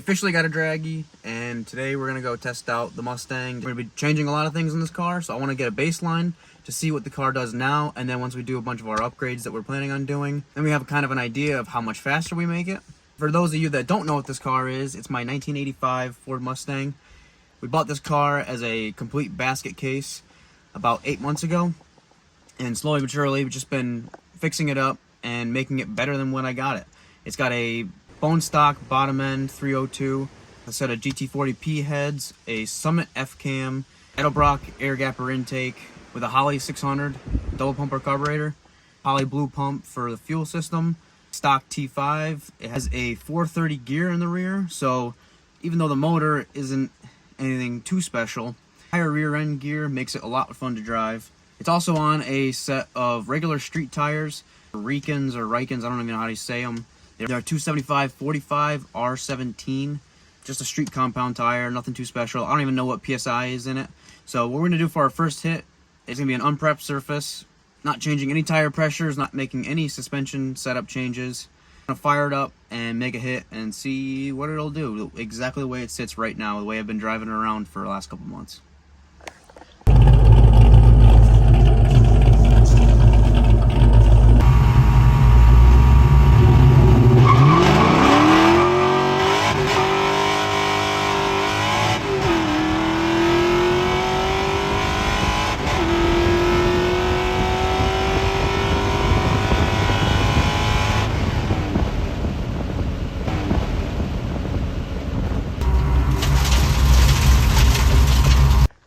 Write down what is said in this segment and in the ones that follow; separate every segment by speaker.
Speaker 1: officially got a Dragy, and today we're going to go test out the Mustang. We're going to be changing a lot of things in this car, so I want to get a baseline to see what the car does now, and then once we do a bunch of our upgrades that we're planning on doing, then we have kind of an idea of how much faster we make it. For those of you that don't know what this car is, it's my 1985 Ford Mustang. We bought this car as a complete basket case about 8 months ago, and slowly but surely we've just been fixing it up and making it better than when I got it. It's got a bone stock bottom end 302, a set of GT40P heads, a Summit F-cam, Edelbrock air gapper intake with a Holley 600 double pumper carburetor, Holley blue pump for the fuel system, stock T5. It has a 430 gear in the rear, so even though the motor isn't anything too special, higher rear end gear makes it a lot of fun to drive. It's also on a set of regular street tires, Rikens or Rikens, I don't even know how to say them. They're 275/45 R17, just a street compound tire, nothing too special. I don't even know what PSI is in it. So what we're gonna do for our first hit is gonna be an unprepped surface, not changing any tire pressures, not making any suspension setup changes. I'm gonna fire it up and make a hit and see what it'll do, exactly the way it sits right now, the way I've been driving it around for the last couple months.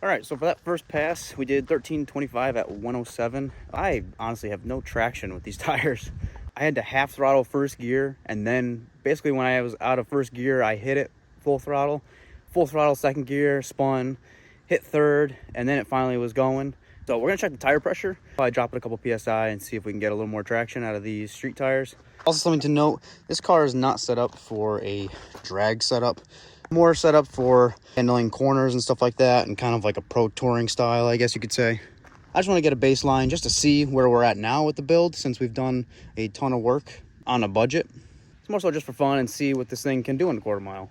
Speaker 1: Alright, so for that first pass, we did 1325 at 107. I honestly have no traction with these tires. I had to half throttle first gear, and then basically when I was out of first gear, I hit it full throttle second gear, spun, hit third, and then it finally was going. So we're gonna check the tire pressure. Probably drop it a couple PSI and see if we can get a little more traction out of these street tires. Also something to note, this car is not set up for a drag setup. More set up for handling corners and stuff like that, and kind of like a pro touring style, I guess you could say. I just want to get a baseline just to see where we're at now with the build, since we've done a ton of work on a budget. It's more so just for fun and see what this thing can do in a quarter mile.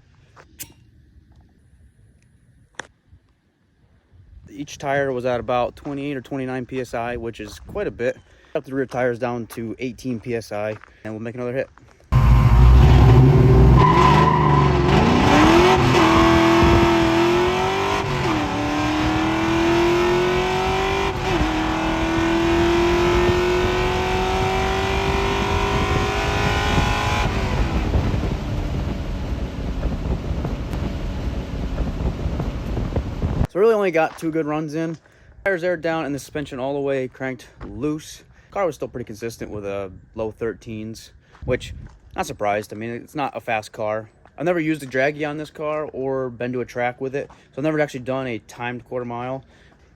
Speaker 1: Each tire was at about 28 or 29 PSI, which is quite a bit. Up the rear tires down to 18 PSI, and we'll make another hit. So really only got 2 good runs in. Tires aired down and the suspension all the way cranked loose. Car was still pretty consistent with low 13s, which not surprised. I mean, it's not a fast car. I've never used a Dragy on this car or been to a track with it, so I've never actually done a timed quarter mile.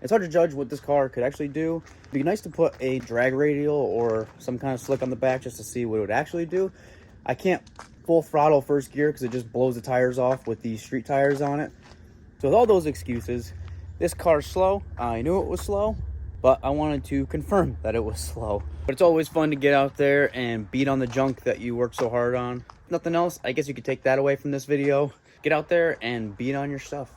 Speaker 1: It's hard to judge what this car could actually do. It'd be nice to put a drag radial or some kind of slick on the back just to see what it would actually do. I can't full throttle first gear because it just blows the tires off with these street tires on it. So with all those excuses, this car's slow. I knew it was slow, but I wanted to confirm that it was slow. But it's always fun to get out there and beat on the junk that you worked so hard on. If nothing else, I guess you could take that away from this video. Get out there and beat on your stuff.